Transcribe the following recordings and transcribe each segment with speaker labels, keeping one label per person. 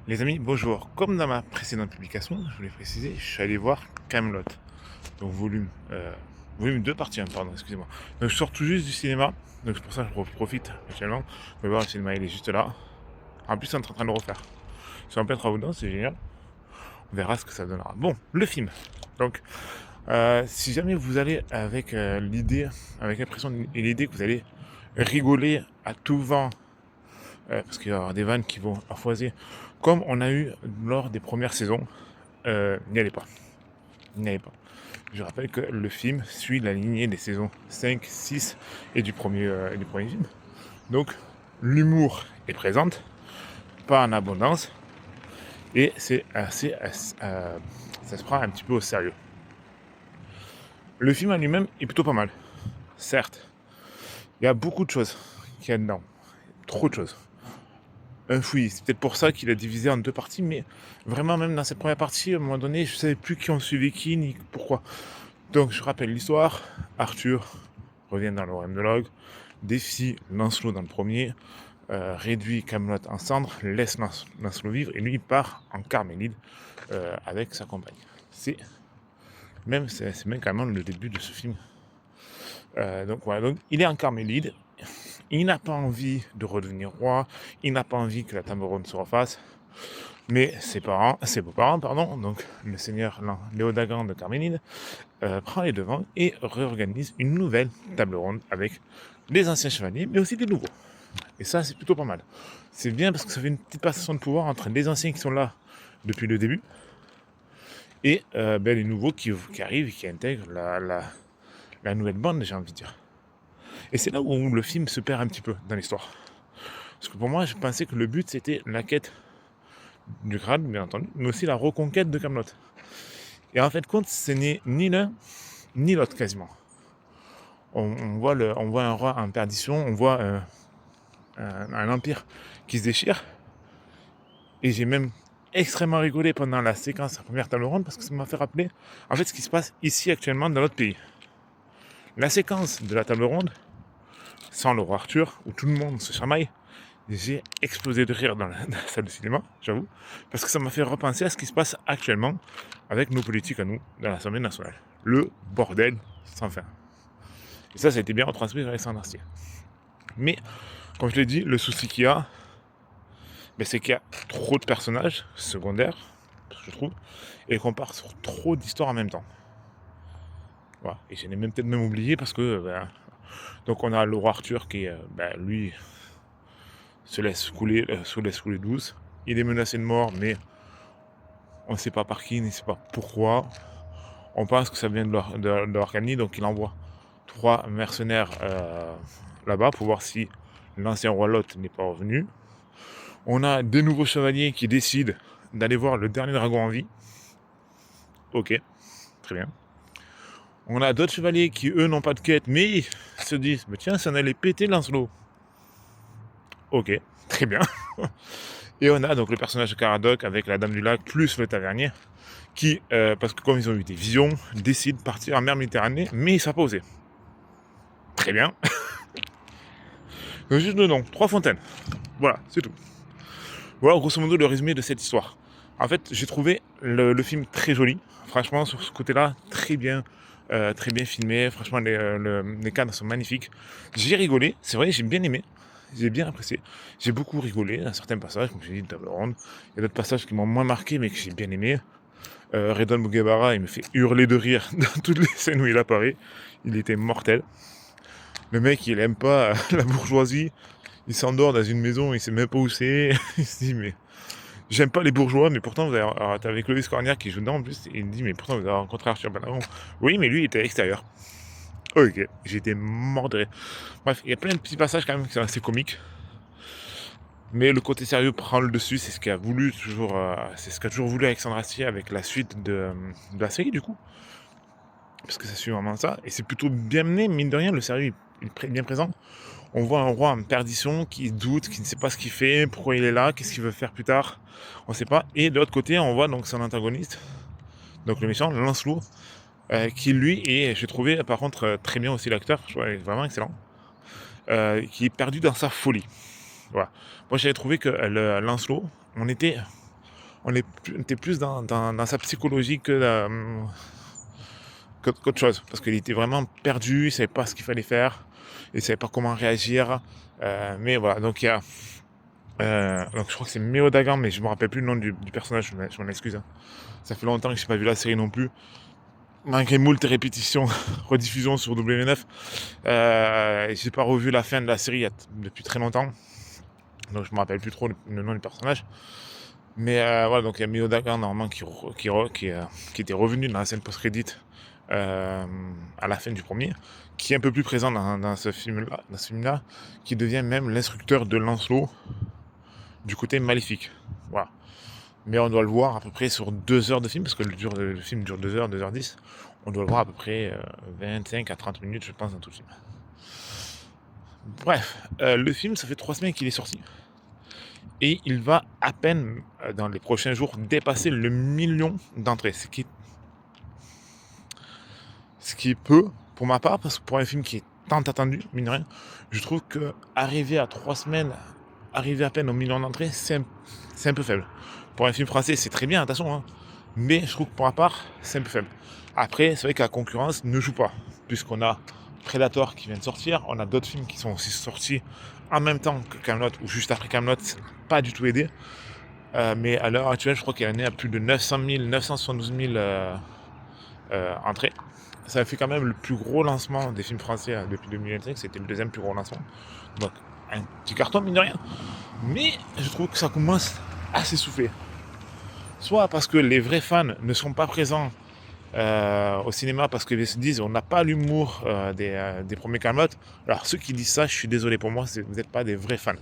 Speaker 1: Les amis, bonjour. Comme dans ma précédente publication, je voulais préciser, je suis allé voir Camelot, donc volume 2 partie 1, pardon, excusez-moi. Donc je sors tout juste du cinéma, donc c'est pour ça que je profite actuellement. Vous pouvez voir, le cinéma il est juste là. En plus, on est en train de le refaire. C'est en plein travaux dedans, c'est génial. On verra ce que ça donnera. Bon, le film. Donc, si jamais vous allez avec l'idée, avec l'impression et l'idée que vous allez rigoler à tout vent, parce qu'il va y avoir des vannes qui vont foiser, comme on a eu lors des premières saisons, n'y allez pas. N'y allez pas. Je rappelle que le film suit la lignée des saisons 5, 6 et du premier film. Donc, l'humour est présente, pas en abondance, et c'est ça se prend un petit peu au sérieux. Le film en lui-même est plutôt pas mal, certes. Il y a beaucoup de choses qu'il y a dedans, trop de choses. Oui, c'est peut-être pour ça qu'il a divisé en deux parties, mais vraiment, même dans cette première partie, à un moment donné, je ne savais plus qui ont suivi qui, ni pourquoi. Donc, je rappelle l'histoire. Arthur revient dans le royaume de l'ogre, défie Lancelot dans le premier, réduit Camelot en cendres, laisse Lancelot vivre, et lui, il part en Carmélide avec sa compagne. C'est même carrément le début de ce film. Donc, voilà, donc, il est en Carmélide. Il n'a pas envie de redevenir roi, il n'a pas envie que la table ronde se refasse, mais ses beaux-parents, donc le seigneur Léodagan de Carmélide, prend les devants et réorganise une nouvelle table ronde avec des anciens chevaliers, mais aussi des nouveaux. Et ça, c'est plutôt pas mal. C'est bien parce que ça fait une petite passation de pouvoir entre les anciens qui sont là depuis le début et les nouveaux qui arrivent et qui intègrent la nouvelle bande, j'ai envie de dire. Et c'est là où le film se perd un petit peu dans l'histoire. Parce que pour moi, je pensais que le but, c'était la quête du Graal, bien entendu, mais aussi la reconquête de Camelot. Et en fait, compte, ce n'est ni l'un, ni l'autre, quasiment. On voit un roi en perdition, on voit un empire qui se déchire. Et j'ai même extrêmement rigolé pendant la séquence, la première table ronde, parce que ça m'a fait rappeler, en fait, ce qui se passe ici, actuellement, dans notre pays. La séquence de la table ronde, sans le roi Arthur, où tout le monde se chamaille, j'ai explosé de rire dans la salle de cinéma, j'avoue, parce que ça m'a fait repenser à ce qui se passe actuellement avec nos politiques à nous, dans l'Assemblée nationale. Le bordel sans fin. Et ça a été bien retransmis dans Alexandre Astier. Mais, comme je l'ai dit, le souci qu'il y a, c'est qu'il y a trop de personnages secondaires, je trouve, et qu'on part sur trop d'histoires en même temps. Voilà. Et j'en ai peut-être même oublié parce que, donc on a le roi Arthur qui, lui, se laisse couler douce. Il est menacé de mort, mais on ne sait pas par qui, on ne sait pas pourquoi. On pense que ça vient de l'Orcanie, donc il envoie 3 mercenaires là-bas pour voir si l'ancien roi Lot n'est pas revenu. On a des nouveaux chevaliers qui décident d'aller voir le dernier dragon en vie. Ok, très bien. On a d'autres chevaliers qui, eux, n'ont pas de quête, mais se disent, tiens, ça en allait péter Lancelot. Ok, très bien. Et on a donc le personnage de Caradoc avec la Dame du Lac, plus le tavernier, qui, parce que comme ils ont eu des visions, décident de partir en mer Méditerranée, mais ça n'a pas osé. Très bien. Donc juste le nom, 3 fontaines. Voilà, c'est tout. Voilà grosso modo le résumé de cette histoire. En fait, j'ai trouvé le film très joli. Franchement, sur ce côté-là, très bien filmé. Franchement, les cadres sont magnifiques. J'ai rigolé, c'est vrai, j'ai bien aimé. J'ai bien apprécié. J'ai beaucoup rigolé dans certains passages, comme j'ai dit, de table ronde. Il y a d'autres passages qui m'ont moins marqué, mais que j'ai bien aimé. Redon Bouguebara, il me fait hurler de rire dans toutes les scènes où il apparaît. Il était mortel. Le mec, il aime pas la bourgeoisie. Il s'endort dans une maison, il sait même pas où c'est. Il se dit, mais j'aime pas les bourgeois, mais pourtant, vous avez. Alors, t'es avec Loïs Cornillac qui joue dedans en plus. Et il me dit, mais pourtant, vous avez rencontré Arthur Balagron. Oui, mais lui, il était à l'extérieur. Ok, j'étais mort de rire. Bref, il y a plein de petits passages quand même qui sont assez comiques. Mais le côté sérieux prend le dessus, c'est ce qu'a voulu toujours, c'est ce qu'a toujours voulu Alexandre Astier avec la suite de la série du coup. Parce que ça suit vraiment ça. Et c'est plutôt bien mené, mine de rien, le sérieux est bien présent. On voit un roi en perdition qui doute, qui ne sait pas ce qu'il fait, pourquoi il est là, qu'est-ce qu'il veut faire plus tard, on ne sait pas. Et de l'autre côté, on voit donc son antagoniste, donc le méchant, Lancelot, qui lui est, j'ai trouvé par contre très bien aussi l'acteur, je trouve vraiment excellent, qui est perdu dans sa folie. Voilà. Moi j'avais trouvé que Lancelot, on était on était plus dans sa psychologie qu'autre chose. Parce qu'il était vraiment perdu, il savait pas ce qu'il fallait faire, il savait pas comment réagir. Mais voilà, donc il y a... donc je crois que c'est Méo Dagan, mais je me rappelle plus le nom du personnage, je m'en excuse. Hein. Ça fait longtemps que j'ai pas vu la série non plus. Malgré moult répétitions, rediffusions sur W9, j'ai pas revu la fin de la série depuis très longtemps. Donc je me rappelle plus trop le nom du personnage. Mais voilà, donc il y a Méo Dagan normalement qui était revenu dans la scène post-crédit à la fin du premier, qui est un peu plus présent dans ce film-là, qui devient même l'instructeur de Lancelot du côté maléfique. Voilà. Mais on doit le voir à peu près sur 2 heures de film, parce que le film dure 2 heures, 2h10. On doit le voir à peu près 25 à 30 minutes, je pense, dans tout le film. Bref, le film, ça fait 3 semaines qu'il est sorti. Et il va à peine, dans les prochains jours, dépasser le 1 000 000 d'entrées. Ce qui est peu, pour ma part, parce que pour un film qui est tant attendu, mine de rien, je trouve qu'arriver à 3 semaines, arriver à peine au 1 000 000 d'entrées, c'est un peu faible. Pour un film français, c'est très bien, attention, hein, mais je trouve que pour ma part, c'est un peu faible. Après, c'est vrai que la concurrence ne joue pas, puisqu'on a Predator qui vient de sortir, on a d'autres films qui sont aussi sortis en même temps que Kaamelott, ou juste après Kaamelott, c'est pas du tout aidé. Mais à l'heure actuelle, je crois qu'il y en est à plus de 900 000, 972 000 entrées. Ça fait quand même le plus gros lancement des films français depuis 2025, c'était le 2e plus gros lancement. Donc, un petit carton, mine de rien. Mais je trouve que ça commence à s'essouffler. Soit parce que les vrais fans ne sont pas présents au cinéma parce qu'ils se disent on n'a pas l'humour des premiers Kaamelott. Alors ceux qui disent ça, je suis désolé, pour moi vous n'êtes pas des vrais fans.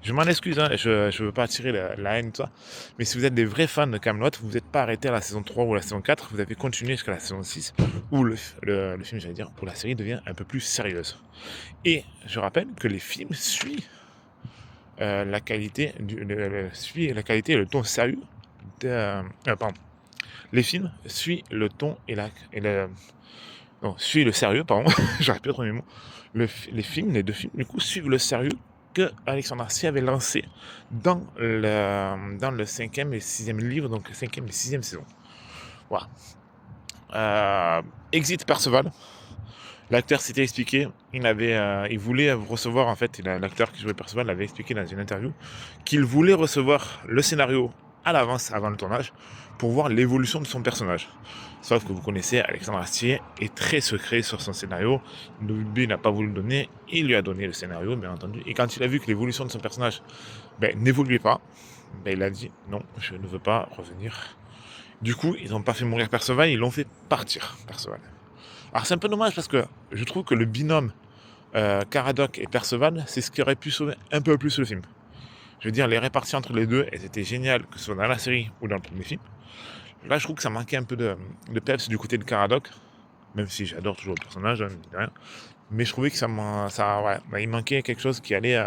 Speaker 1: Je m'en excuse, hein, je ne veux pas attirer la haine, tout ça. Mais si vous êtes des vrais fans de Kaamelott, vous n'êtes pas arrêté à la saison 3 ou la saison 4, vous avez continué jusqu'à la saison 6 où le film, j'allais dire, où la série devient un peu plus sérieuse. Et je rappelle que les films suivent la qualité et le ton sérieux pardon. Les films suivent le ton suivent le sérieux, pardon, j'arrive plus à trouver mes mots. Les 2 films, du coup, suivent le sérieux que Alexandre Astier avait lancé dans le 5e et 6e livre, donc 5e et 6e saison. Voilà. Exit Perceval. L'acteur s'était expliqué, il voulait recevoir, en fait, l'acteur qui jouait Perceval l'avait expliqué dans une interview, qu'il voulait recevoir le scénario à l'avance, avant le tournage, pour voir l'évolution de son personnage. Sauf que vous connaissez, Alexandre Astier est très secret sur son scénario. Lui n'a pas voulu le donner, il lui a donné le scénario, bien entendu. Et quand il a vu que l'évolution de son personnage n'évoluait pas, il a dit non, je ne veux pas revenir. Du coup, ils n'ont pas fait mourir Perceval, ils l'ont fait partir, Perceval. Alors c'est un peu dommage parce que je trouve que le binôme Caradoc et Perceval, c'est ce qui aurait pu sauver un peu plus le film. Je veux dire, les réparties entre les deux, elles étaient géniales, que ce soit dans la série ou dans le premier film. Là, je trouve que ça manquait un peu de peps du côté de Caradoc, même si j'adore toujours le personnage, hein, rien. Mais je trouvais que il manquait quelque chose qui allait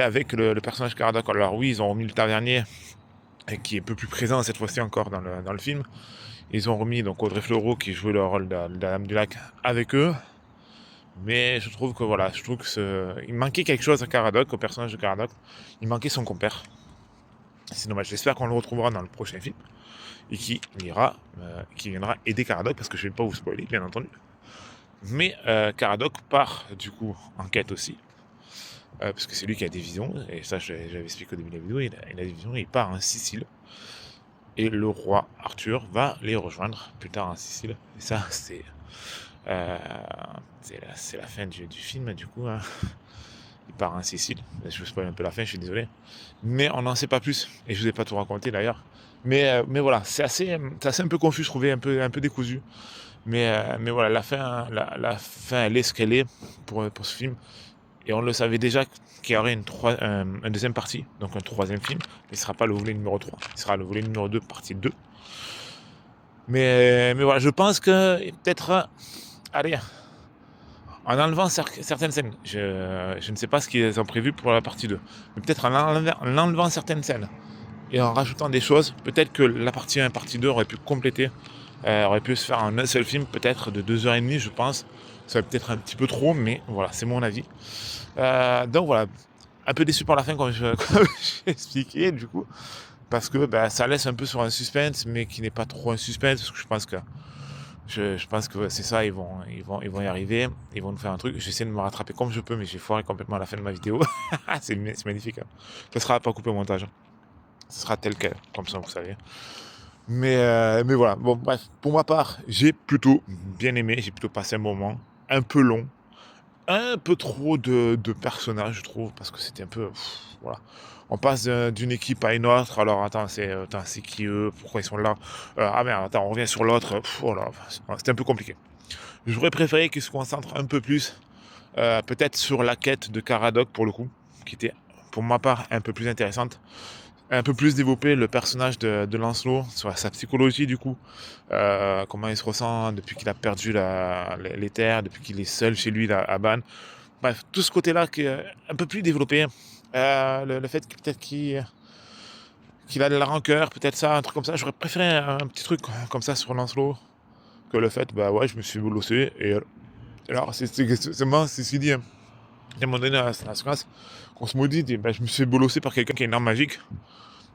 Speaker 1: avec le personnage Caradoc. Alors oui, ils ont remis le tavernier, qui est un peu plus présent cette fois-ci encore dans le film. Ils ont remis donc Audrey Fleurot qui jouait le rôle de la Dame du Lac avec eux. Mais je trouve que il manquait quelque chose à Caradoc, au personnage de Caradoc. Il manquait son compère. C'est dommage. J'espère qu'on le retrouvera dans le prochain film et qui viendra aider Caradoc, parce que je ne vais pas vous spoiler, bien entendu. Mais Caradoc part du coup en quête aussi, parce que c'est lui qui a des visions, et ça j'avais expliqué au début de la vidéo. Il a des visions, il part en Sicile. Et le roi Arthur va les rejoindre plus tard en Sicile. Et ça, c'est la fin du film, du coup. Hein. Il part en Sicile. Je vous spoil un peu la fin, je suis désolé. Mais on n'en sait pas plus. Et je ne vous ai pas tout raconté d'ailleurs. Mais voilà, c'est assez un peu confus, je trouvais, un peu décousu. Mais voilà, la fin, elle est ce qu'elle est pour ce film. Et on le savait déjà qu'il y aurait une 2e partie, donc un 3e film. Il ne sera pas le volet numéro 3, il sera le volet numéro 2, partie 2. Mais voilà, je pense que peut-être, allez, en enlevant certaines scènes, je ne sais pas ce qu'ils ont prévu pour la partie 2, mais peut-être en enlevant certaines scènes et en rajoutant des choses, peut-être que la partie 1 et partie 2 auraient pu compléter, aurait pu se faire en un seul film, peut-être de 2h30, je pense. Ça va peut-être un petit peu trop, mais voilà, c'est mon avis. Donc voilà, un peu déçu par la fin, comme j'ai expliqué, du coup. parce que ça laisse un peu sur un suspense, mais qui n'est pas trop un suspense, parce que je pense que c'est ça, ils vont y arriver, ils vont nous faire un truc. J'essaie de me rattraper comme je peux, mais j'ai foiré complètement à la fin de ma vidéo. C'est magnifique. Hein. Ça sera pas coupé au montage. Hein. Ça sera tel quel, comme ça, vous savez. Mais voilà. Bon, bref, pour ma part, j'ai plutôt bien aimé. J'ai plutôt passé un moment un peu long, un peu trop de personnages, je trouve, parce que c'était un peu, voilà. On passe d'une équipe à une autre. Alors attends, c'est qui eux? Pourquoi ils sont là? Ah merde, attends, on revient sur l'autre. Oh là, c'était un peu compliqué. J'aurais préféré qu'ils se concentrent un peu plus, peut-être sur la quête de Caradoc pour le coup, qui était pour ma part un peu plus intéressante, un peu plus développer le personnage de Lancelot, sur sa psychologie du coup, comment il se ressent depuis qu'il a perdu les terres, depuis qu'il est seul chez lui là, à Ban. Bref, tout ce côté-là qui est un peu plus développé. Le fait que peut-être qu'il a de la rancœur, peut-être ça, un truc comme ça. J'aurais préféré un petit truc comme ça sur Lancelot que le fait, ouais, je me suis bolossé. Et alors, c'est ce qu'il dit. Hein. À un moment donné, à la séquence, qu'on se maudit, dit, je me suis bolossé par quelqu'un qui a une arme magique.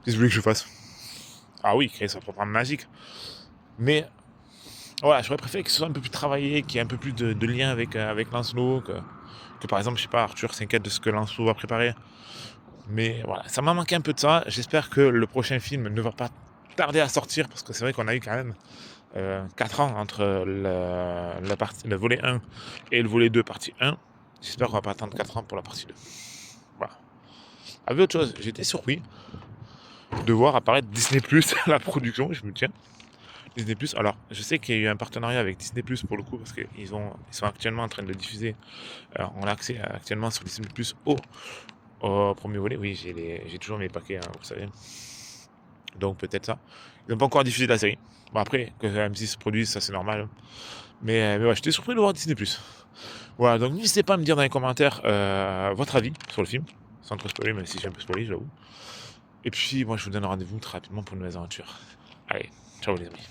Speaker 1: Qu'est-ce que vous voulez que je fasse? Ah oui, créer sa propre arme magique. Mais voilà, j'aurais préféré que ce soit un peu plus travaillé, qu'il y ait un peu plus de lien avec Lancelot, que par exemple, je sais pas, Arthur s'inquiète de ce que Lancelot va préparer. Mais voilà, ça m'a manqué un peu de ça. J'espère que le prochain film ne va pas tarder à sortir, parce que c'est vrai qu'on a eu quand même 4 ans entre le volet 1 et le volet 2 partie 1. J'espère qu'on va pas attendre 4 ans pour la partie 2. Voilà. Avec autre chose, j'étais surpris de voir apparaître Disney Plus à la production. Je me tiens. Disney Plus. Alors, je sais qu'il y a eu un partenariat avec Disney Plus pour le coup, parce qu'ils sont actuellement en train de diffuser. On a accès actuellement sur Disney Plus au premier volet. Oui, j'ai toujours mes paquets, hein, vous savez. Donc peut-être ça. Ils n'ont pas encore diffusé la série. Bon, après, que M6 produise, ça c'est normal. Mais ouais, j'étais surpris de voir Disney Plus. Voilà, donc n'hésitez pas à me dire dans les commentaires votre avis sur le film, sans trop spoiler, même si j'ai un peu spoilé, j'avoue. Et puis, moi, je vous donne rendez-vous très rapidement pour une nouvelle aventure. Allez, ciao les amis.